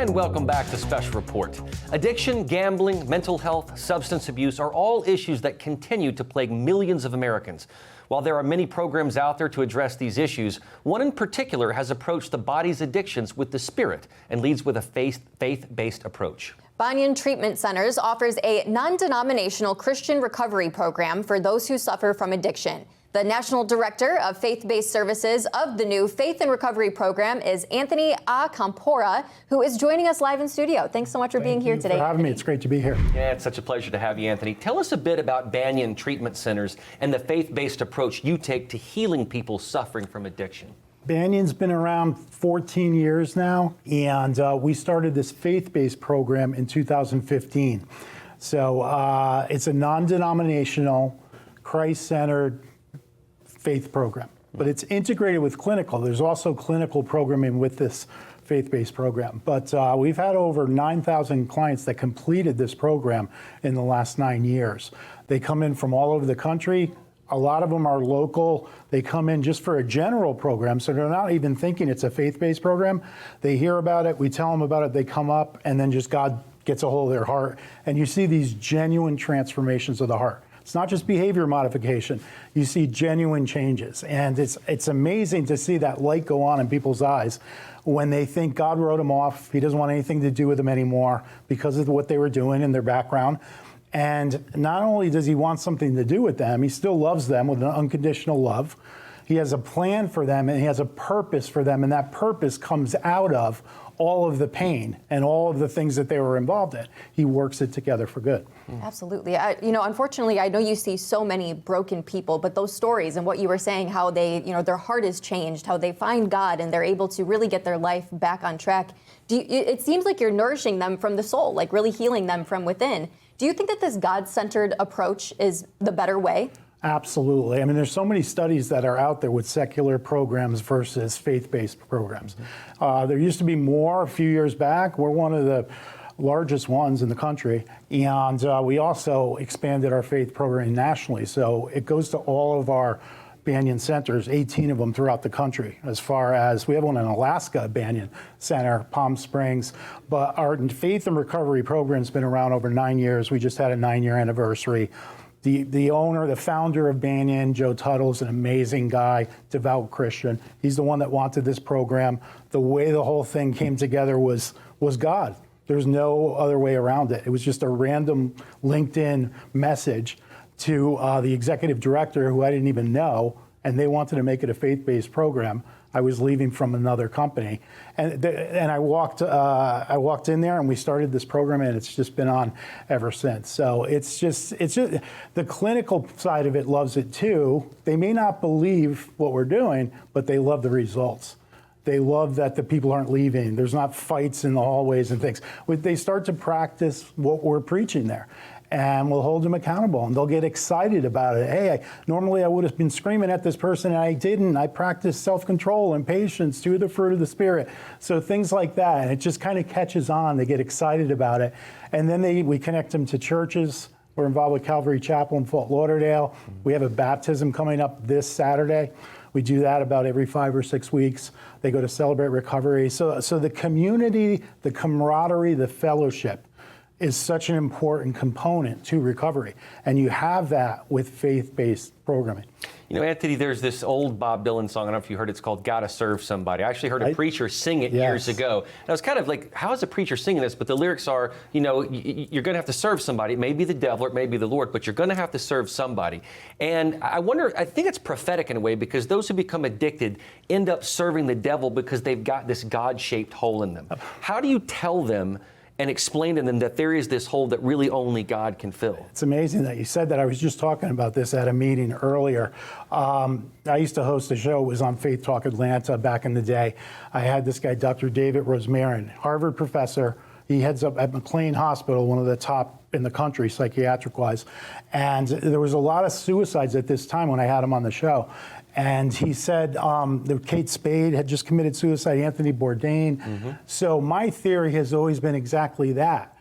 And welcome back to Special Report. Addiction, gambling, mental health, substance abuse are all issues that continue to plague millions of Americans. While there are many programs out there to address these issues, one in particular has approached the body's addictions with the spirit and leads with a faith-based approach. Banyan Treatment Centers offers a non-denominational Christian recovery program for those who suffer from addiction. The National Director of Faith-Based Services of the new Faith and Recovery Program is Anthony Acompora, who is joining us live in studio. Thanks so much for being here today. Thank you for having me. It's great to be here. Yeah, it's such a pleasure to have you, Anthony. Tell us a bit about Banyan Treatment Centers and the faith-based approach you take to healing people suffering from addiction. Banyan's been around 14 years now, and we started this faith-based program in 2015. So it's a non-denominational, Christ-centered faith program, but it's integrated with clinical. There's also clinical programming with this faith-based program. But we've had over 9,000 clients that completed this program in the last 9 years. They come in from all over the country. A lot of them are local. They come in just for a general program, so they're not even thinking it's a faith-based program. They hear about it, we tell them about it, they come up, and then just God gets a hold of their heart. And you see these genuine transformations of the heart. It's not just behavior modification. You see genuine changes. And it's amazing to see that light go on in people's eyes when they think God wrote them off. He doesn't want anything to do with them anymore because of what they were doing in their background. And not only does he want something to do with them, he still loves them with an unconditional love. He has a plan for them and he has a purpose for them. And that purpose comes out of all of the pain and all of the things that they were involved in. He works it together for good. Absolutely. Unfortunately, I know you see so many broken people, but those stories and what you were saying, how they, their heart is changed, how they find God and they're able to really get their life back on track. It seems like you're nourishing them from the soul, like really healing them from within. Do you think that this God-centered approach is the better way? Absolutely. I mean, there's so many studies that are out there with secular programs versus faith-based programs. There used to be more a few years back. We're one of the largest ones in the country. And we also expanded our faith program nationally. So it goes to all of our Banyan centers, 18 of them throughout the country, as far as we have one in Alaska, Banyan Center, Palm Springs. But our faith and recovery program's been around over 9 years. We just had a 9-year anniversary. The owner, the founder of Banyan, Joe Tuttle's an amazing guy, devout Christian. He's the one that wanted this program. The way the whole thing came together was God. There's no other way around it. It was just a random LinkedIn message to the executive director who I didn't even know, and they wanted to make it a faith-based program. I was leaving from another company, and I walked in there, and we started this program, and it's just been on ever since. So it's just the clinical side of it loves it too. They may not believe what we're doing, but they love the results. They love that the people aren't leaving. There's not fights in the hallways and things. They start to practice what we're preaching there. And we'll hold them accountable, and they'll get excited about it. Hey, normally I would have been screaming at this person, and I didn't. I practiced self-control and patience, to the fruit of the Spirit. So things like that, and it just kind of catches on. They get excited about it. And then we connect them to churches. We're involved with Calvary Chaplain, Fort Lauderdale. We have a baptism coming up this Saturday. We do that about every 5 or 6 weeks. They go to Celebrate Recovery. So the community, the camaraderie, the fellowship is such an important component to recovery. And you have that with faith-based programming. Anthony, there's this old Bob Dylan song, I don't know if you heard it, it's called Gotta Serve Somebody. I actually heard a preacher sing it years ago. And I was kind of like, how is a preacher singing this? But the lyrics are, you're going to have to serve somebody. It may be the devil, or it may be the Lord, but you're going to have to serve somebody. And I think it's prophetic in a way, because those who become addicted end up serving the devil because they've got this God-shaped hole in them. How do you tell them and explain to them that there is this hole that really only God can fill? It's amazing that you said that. I was just talking about this at a meeting earlier. I used to host a show. It was on Faith Talk Atlanta back in the day. I had this guy, Dr. David Rosmarin, Harvard professor. He heads up at McLean Hospital, one of the top in the country, psychiatric-wise. And there was a lot of suicides at this time when I had him on the show. And he said that Kate Spade had just committed suicide, Anthony Bourdain. Mm-hmm. So my theory has always been exactly that.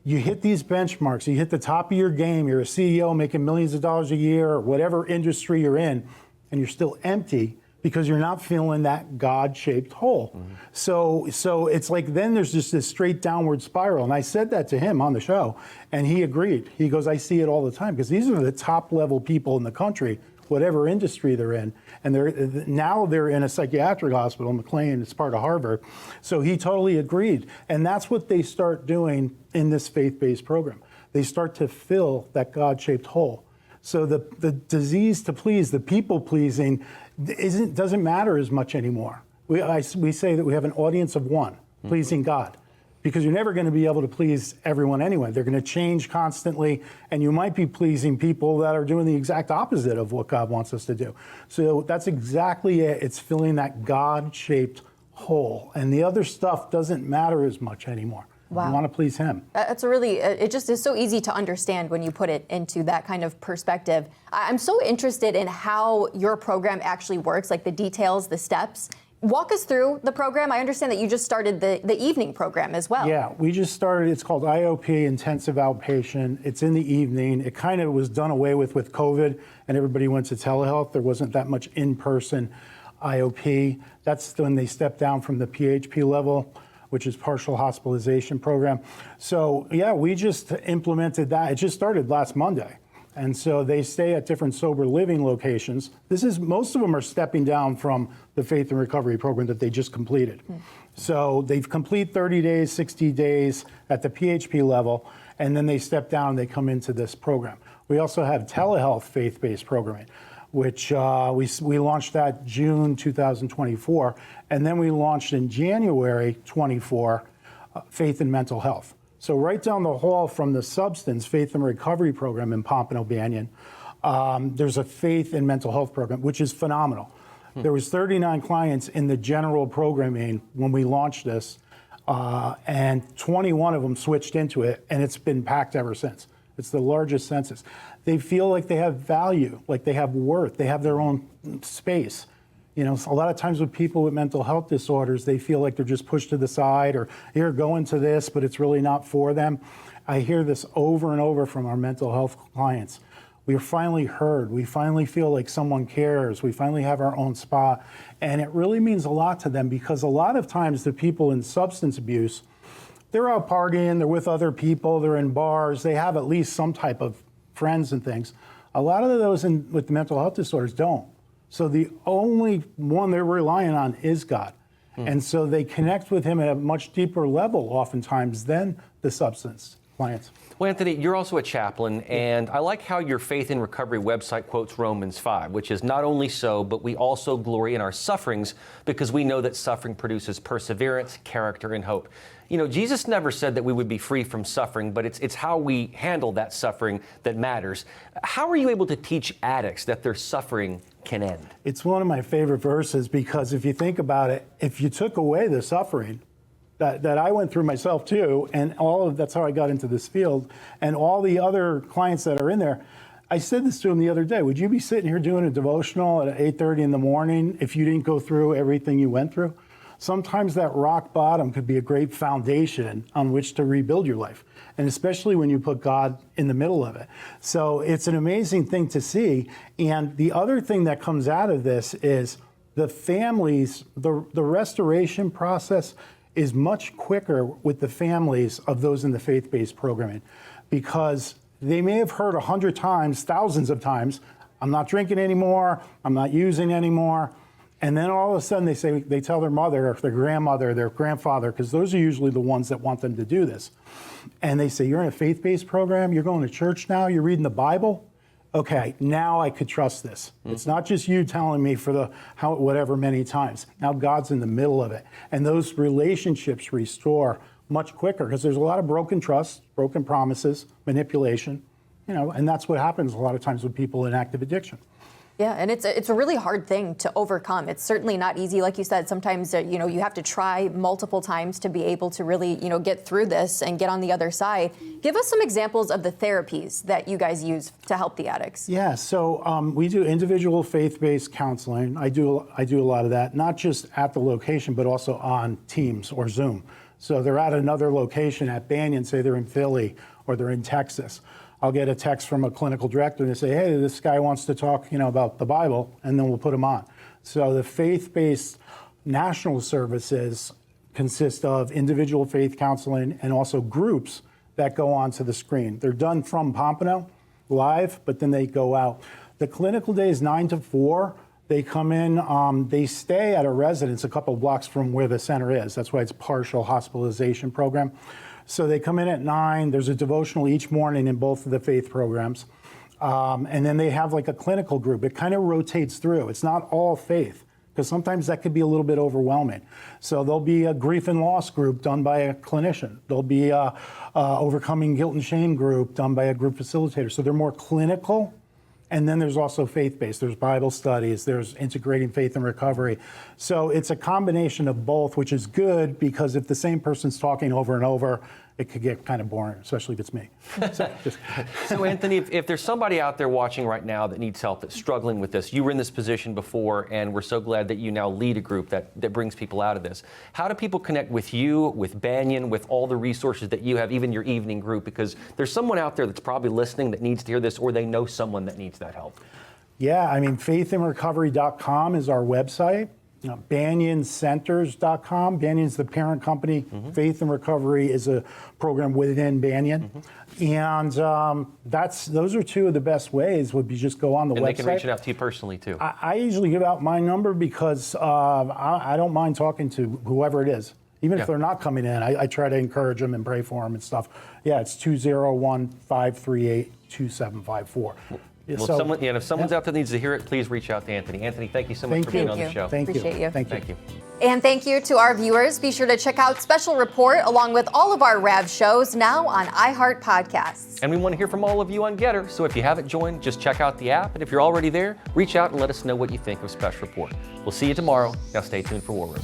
You hit these benchmarks, you hit the top of your game, you're a CEO making millions of dollars a year, or whatever industry you're in, and you're still empty because you're not feeling that God-shaped hole. So it's like then there's just this straight downward spiral. And I said that to him on the show, and he agreed. He goes, I see it all the time, because these are the top level people in the country, whatever industry they're in. And now they're in a psychiatric hospital, McLean, it's part of Harvard. So he totally agreed. And that's what they start doing in this faith-based program. They start to fill that God-shaped hole. So the disease to please, the people pleasing, doesn't matter as much anymore. We say that we have an audience of one, pleasing God, because you're never going to be able to please everyone anyway. They're going to change constantly, and you might be pleasing people that are doing the exact opposite of what God wants us to do. So that's exactly it. It's filling that God-shaped hole, and the other stuff doesn't matter as much anymore. Wow. You want to please him. That's it just is so easy to understand when you put it into that kind of perspective. I'm so interested in how your program actually works, like the details, the steps. Walk us through the program. I understand that you just started the evening program as well. Yeah, we just started. It's called IOP, Intensive Outpatient. It's in the evening. It kind of was done away with COVID, and everybody went to telehealth. There wasn't that much in-person IOP. That's when they stepped down from the PHP level, which is partial hospitalization program. So yeah, we just implemented that. It just started last Monday. And so they stay at different sober living locations. Most of them are stepping down from the Faith and Recovery program that they just completed. So they've complete 30 days, 60 days at the PHP level, and then they step down and they come into this program. We also have telehealth faith-based programming, which we launched that June 2024, and then we launched in January 24, Faith and Mental Health. So right down the hall from the Substance Faith and Recovery program in Pompano, Banyan, there's a Faith and Mental Health program, which is phenomenal. There was 39 clients in the general programming when we launched this, and 21 of them switched into it, and it's been packed ever since. It's the largest census. They feel like they have value, like they have worth, they have their own space. You know, a lot of times with people with mental health disorders, they feel like they're just pushed to the side, or here, go into this, but it's really not for them. I hear this over and over from our mental health clients. We are finally heard. We finally feel like someone cares. We finally have our own spot. And it really means a lot to them, because a lot of times the people in substance abuse, they're out partying, they're with other people, they're in bars, they have at least some type of friends and things. A lot of those with mental health disorders don't. So the only one they're relying on is God. And so they connect with him at a much deeper level oftentimes than the substance clients. Well, Anthony, you're also a chaplain, and I like how your Faith in Recovery website quotes Romans 5, which is not only so, but we also glory in our sufferings because we know that suffering produces perseverance, character, and hope. You know, Jesus never said that we would be free from suffering, but it's how we handle that suffering that matters. How are you able to teach addicts that their suffering can end? It's one of my favorite verses, because if you think about it, if you took away the suffering that I went through myself too, and that's how I got into this field, and all the other clients that are in there, I said this to them the other day, would you be sitting here doing a devotional at 8:30 in the morning if you didn't go through everything you went through? Sometimes that rock bottom could be a great foundation on which to rebuild your life, and especially when you put God in the middle of it. So it's an amazing thing to see. And the other thing that comes out of this is the families, the restoration process is much quicker with the families of those in the faith-based programming, because they may have heard 100 times, thousands of times, I'm not drinking anymore, I'm not using anymore. And then all of a sudden they tell their mother or their grandmother, their grandfather, because those are usually the ones that want them to do this. And they say, you're in a faith-based program, you're going to church now, you're reading the Bible? Okay, now I could trust this. It's not just you telling me for whatever many times. Now God's in the middle of it. And those relationships restore much quicker, because there's a lot of broken trust, broken promises, manipulation, and that's what happens a lot of times with people in active addiction. Yeah, and it's a really hard thing to overcome. It's certainly not easy. Like you said, sometimes you have to try multiple times to be able to really get through this and get on the other side. Give us some examples of the therapies that you guys use to help the addicts. Yeah, so we do individual faith-based counseling. I do a lot of that, not just at the location, but also on Teams or Zoom. So they're at another location at Banyan, say they're in Philly or they're in Texas. I'll get a text from a clinical director and they say, hey, this guy wants to talk, about the Bible, and then we'll put him on. So the faith-based national services consist of individual faith counseling and also groups that go onto the screen. They're done from Pompano live, but then they go out. The clinical day is 9 to 4. They come in, they stay at a residence a couple of blocks from where the center is. That's why it's partial hospitalization program. So they come in at 9. There's a devotional each morning in both of the faith programs. And then they have like a clinical group. It kind of rotates through. It's not all faith, because sometimes that could be a little bit overwhelming. So there'll be a grief and loss group done by a clinician. There'll be a overcoming guilt and shame group done by a group facilitator. So they're more clinical. And then there's also faith-based. There's Bible studies. There's integrating faith and recovery. So it's a combination of both, which is good, because if the same person's talking over and over, it could get kind of boring, especially if it's me. So Anthony, if there's somebody out there watching right now that needs help, that's struggling with this, you were in this position before, and we're so glad that you now lead a group that brings people out of this. How do people connect with you, with Banyan, with all the resources that you have, even your evening group? Because there's someone out there that's probably listening that needs to hear this, or they know someone that needs that help. Yeah, I mean, faithandrecovery.com is our website. BanyanCenters.com. Banyan's the parent company. Mm-hmm. Faith and Recovery is a program within Banyan. Mm-hmm. And those are two of the best ways, would be just go on the website. And they can reach out to you personally, too. I usually give out my number because I don't mind talking to whoever it is. Even if they're not coming in, I try to encourage them and pray for them and stuff. Yeah, it's 201-538-2754. Well, so, if someone's out there that needs to hear it, please reach out to Anthony. Anthony, thank you so much for being on the show. Appreciate you. Thank you. And thank you to our viewers. Be sure to check out Special Report along with all of our RAV shows now on iHeart Podcasts. And we want to hear from all of you on Getter, so if you haven't joined, just check out the app. And if you're already there, reach out and let us know what you think of Special Report. We'll see you tomorrow. Now stay tuned for War Room.